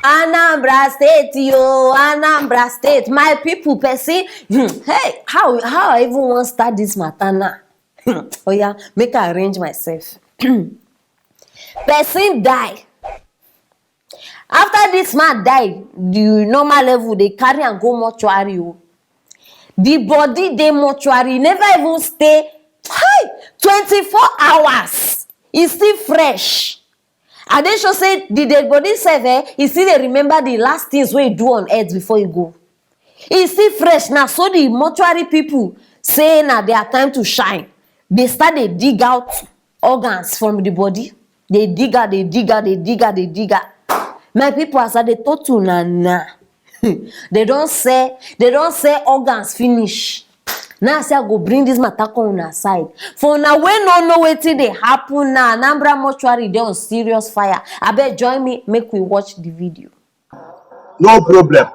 Anambra State, yo, Anambra State. My people, person. Hey, how I even want to start this matter now? Oh yeah, make I arrange myself. Person die. After this man die, the normal level they carry and go m0rtuary. The body dey m0rtuary never even stay 24 hours. It's still fresh. And then she say the dead body sef, he still dey remember the last things wey he do on earth before he go. He still fresh now. So the m0rtuary people say na their time to shine. They start dey dig out organs from the body. They dig out, they dig out, they dig out, they dig out. My people, as I dey talk to na they don't say organs finish. Now I say I go bring this matter come on side. For now, when no know wetin dey happen now, Anambra m0rtuary dey on serious fire. Abeg join me, make we watch the video. No problem.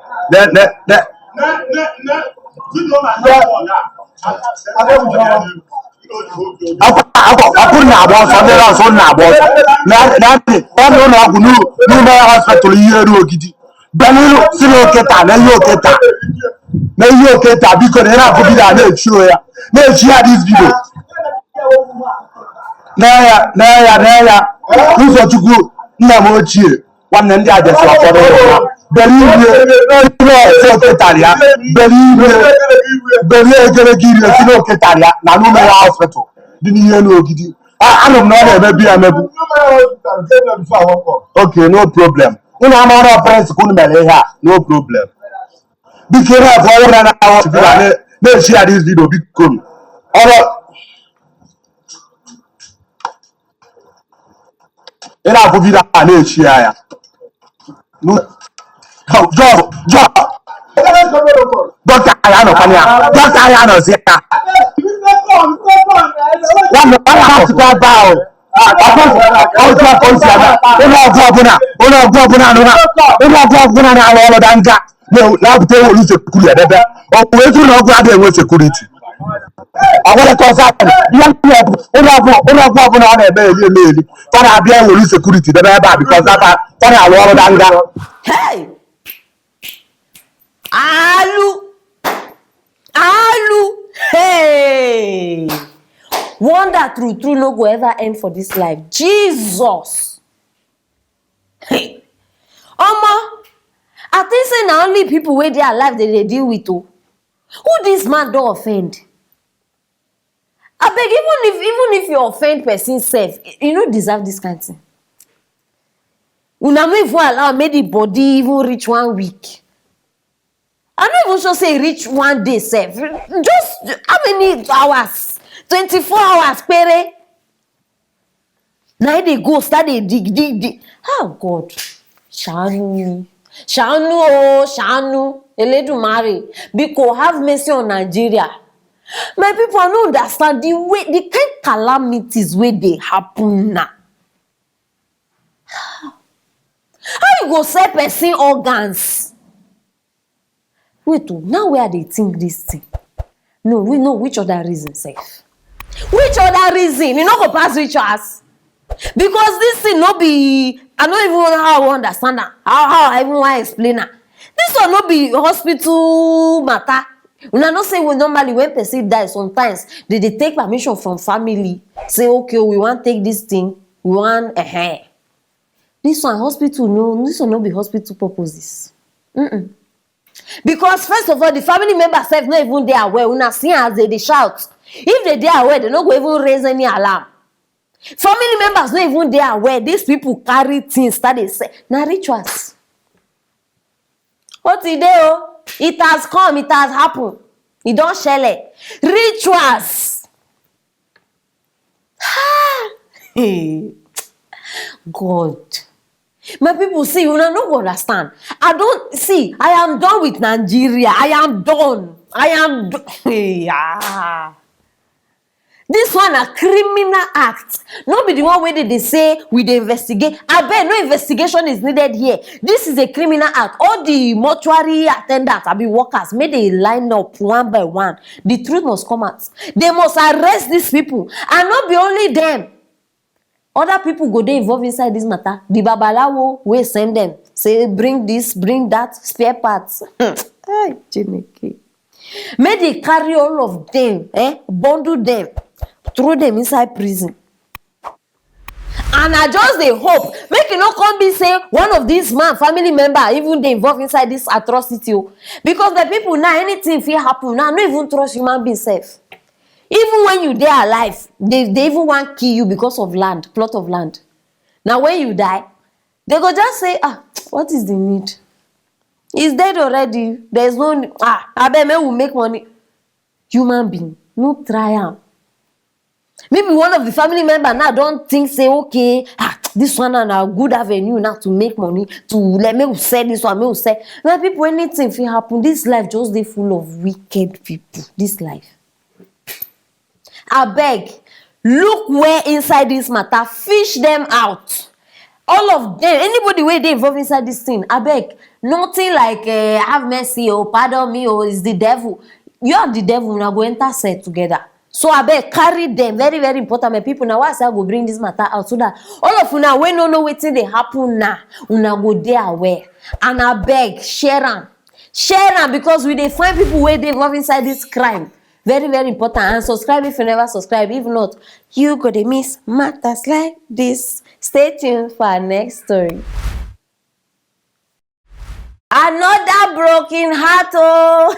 Na you okay ta because na go be that na show ya. Na share this video. Na ya. Uzo chukwu nna m ochie. Nwanne ndị ajesi ọfọdụ ya. Beri so ketaria. Beri egere giri si no ketaria na no mere hospital. Dị n'ihe n'ogidi. Anọ m na ọ na-emebi emebu. Okay, no problem. Unu amara friends kunu mere ihe a, no problem. Be careful for one and hour to go share this video. Be cool. Alright. And I'll put it on share. No. Job. Doctor Ayano Kanya. Doctor Ayano Zeta. One to go down. No, now they will lose security. Or wait to know where they will security. I want to call that young people. I will lose security. Because that I want to Hey! Alu! Hey! Wonder true no go ever end for this life. Jesus! Hey! Omo! I think say na only people wey dey alive they deal with o. Who this man don offend? Abeg, even if you offend person sef, you no deserve this kind thing. Una no even allow make the body even reach 1 week. I no even sure say reach 1 day sef. Just how many hours? 24 hours pere. Na they go start dey dig. Oh God, Shanu, Eledumare, because have mercy on Nigeria. My people no understand the kind calamities where they happen now. How you go sell person organs? Wait, now where they think this thing? No, we know which other reason safe. Which other reason? You no go pass rituals. Because this thing no be, I don't even know how I understand that. How I even want to explain that. This one no be hospital matter. Una no say we normally when person die sometimes they take permission from family. Say okay, we want take this thing. We want This one hospital no. This one no be hospital purposes. Because first of all, the family members self not even dey aware. Una see as they shout. If they dey aware, they no go even raise any alarm. Family members not even dey aware. These people carry things that they say na rituals. What it dey? It has come. It has happened. It don't shele. Rituals. God. My people, see, you no go understand. I am done with Nigeria. I am done. This one a criminal act. Not be the one where they say we dey investigate. I bet no investigation is needed here. This is a criminal act. All the m0rtuary attendants, workers, may they line up one by one. The truth must come out. They must arrest these people. And not be only them. Other people go dey involve inside this matter. The babalawo wey send them say bring this, bring that, spare parts. Ay, Chineke. Make they carry all of them, bundle them, throw them inside prison. And I just dey hope make e no come be say one of these man family member even dey involved inside this atrocity o, because the people now anything fit happen now, no even trust human being sef. Even when you dey alive, they even wan kill you because of land, plot of land. Now when you die, they go just say, what is the need? He's dead already. There's no need. Abeg make we make money. Human being, no try am. Maybe one of the family member now don't think say, okay, this one na good avenue now to make money, to let me sell this one, me sell. Now people, anything fit happen. This life just dey full of wicked people. This life. Abeg, look where inside this matter, fish them out. All of them, anybody wey dey involved inside this thing, abeg, nothing like have mercy or pardon me or is the devil. You are the devil, una go enter cell together. So abeg, carry them. Very, very important, my people. Now why I say I go bring this matter out so that all of una wey no know wetin dey happen now, una go dey aware. And abeg, share am because we dey find people wey dey involved inside this crime. Very, very important. And subscribe if you never subscribe. If not, you go to miss matters like this. Stay tuned for our next story. Another broken heart. Oh,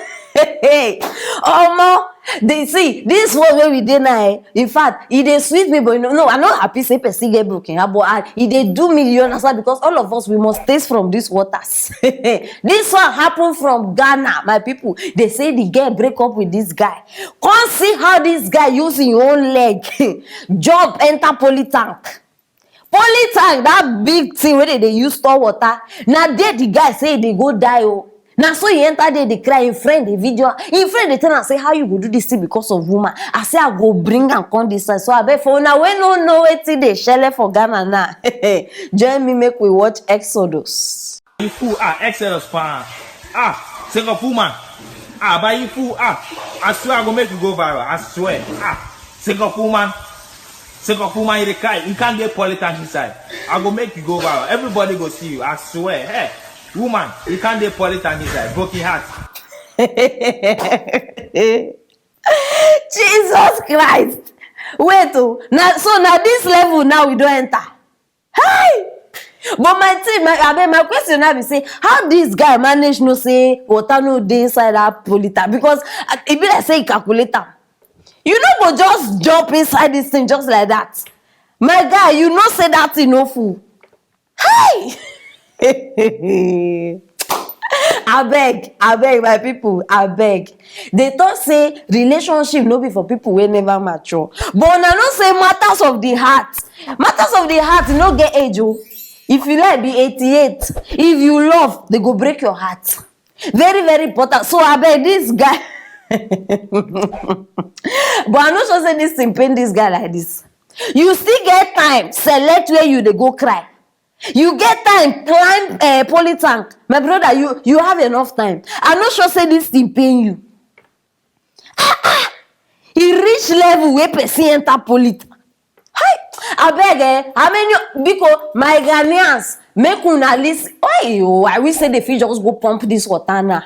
omo, they see this one where we dey now. In fact, it dey sweet me, but no, I'm not happy say person get broken heart, but it dey do million aside because all of us we must taste from these waters. This one happened from Ghana, my people. They say the girl break up with this guy. Come see how this guy using his own leg jump enter polytank. Polytank, that big thing where they use store water. Now there the guy say they go die. Oh. Now so he enter there, they cry. In friend, the video. In friend, they tell and say how you go do this thing because of woman. I say I go bring and come this side. So I bet for now we no know wetin they share for Ghana now. Join me, make we watch Exodus. You fool, Exodus fan. Singapore man. But you fool, I swear I go make you go viral. I swear. Singapore man, you cry. You can't get politics inside. I go make you go viral. Everybody go see you. I swear. Hey, woman, you can't get politics inside. Broken heart. Jesus Christ. Wait, now so now this level now we don't enter. Hey! But my question now be say, how this guy manage no say water no dey inside that polytank? Because it be like say he calculate am. You know go just jump inside this thing just like that. My guy, you know say that thing no fool. Hey! Abeg, my people, abeg. They thought say relationship no be for people wey never mature. But una know say matters of the heart no get age. Oh. If you like be 88, if you love, they go break your heart. Very, very important. So abeg this guy. But I no sure say this thing pain this guy like this. You still get time, select where you dey go cry. You get time, climb polytank. My brother, you have enough time. I no sure say this thing pain you. He reach level where person enter polytank. Abeg, how many because my Ghanaians make una listen. I wish say the fit just go pump this water now.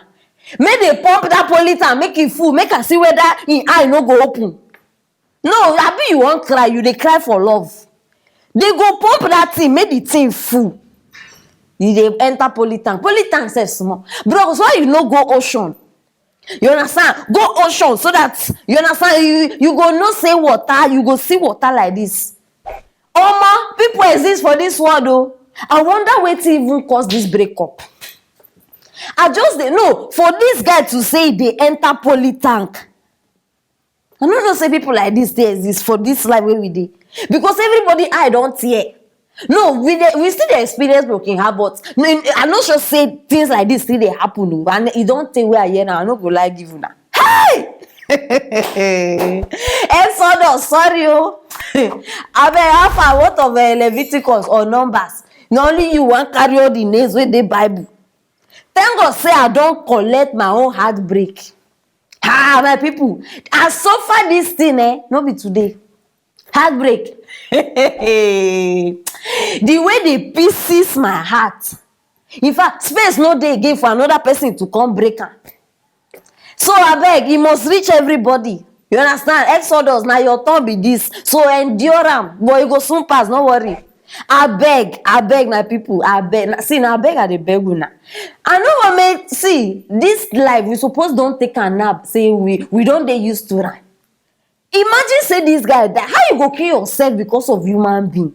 Make they pump that polytank, make it full, make I see whether in eye no go open. No, abi you won't cry, you dey cry for love. They go pump that thing, make the thing full. You dey enter polytank. Polytank sef small. Bro, so why you no go ocean? You understand? Go ocean so that you understand you go no say water, you go see water like this. Oma, people exist for this world though. I wonder wetin even cause this breakup. I just dey know for this guy to say they enter polytank. I no know say people like this dey exist for this life wey we dey. Because everybody eye don tear. No, we still dey experience broken heart, but I no sure say things like this still dey happen o. And e don tey wey I hear now, I no go lie give una. Hey! Exodus, sorry o. Abeg, how far what of Leviticus or Numbers? Na only you wan carry all the names wey dey Bible. Thank God say I don collect my own heartbreak. My people, I suffer this thing no be today. Heartbreak. The way they pieces my heart. In fact, space no dey again for another person to come break am. So abeg, e must reach everybody. You understand? Exodus, na your turn be this. So endure am, but e go soon pass, no worry. Abeg my people, abeg. See, na abeg I dey beg una. I no wan make, see, this life we suppose don take a nap, say we don dey used to am. Imagine say this guy die, how you go kill yourself because of human being?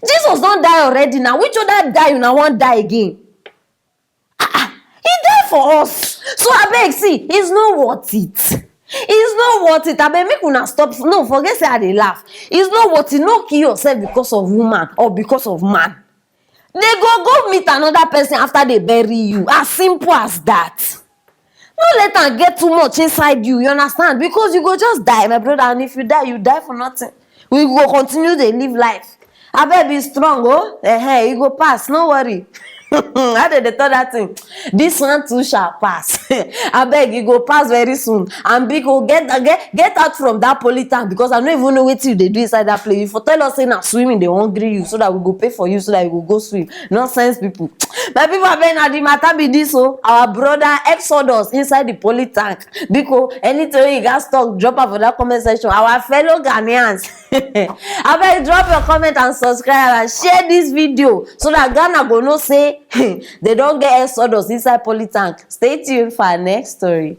Jesus don die already now, which other die una wan die again? He died for us. So abeg, see, it's not worth it. It's not worth it. Abeg, make una stop. No, forget say I dey laugh. It's not worth it. No kill yourself because of woman or because of man. They go meet another person after they bury you. As simple as that. No let am get too much inside you. You understand? Because you go just die, my brother. And if you die for nothing. We go continue to live life. Abeg, be strong, oh. You go pass. No worry. How did they tell that thing? This one too shall pass. Abeg, you go pass very soon. And because get out from that polytown, because I don't even know what you they do inside that place. If you tell us say now swimming, they hungry you so that we go pay for you so that you go swim. Nonsense, people. My people are being at the matter be this, so our brother Exodus inside the poly tank. Because anytime you guys talk, drop out for that comment section. Our fellow Ghanaians. Abeg, drop your comment and subscribe and share this video so that Ghana go know say they don't get Exodus inside poly tank. Stay tuned for our next story.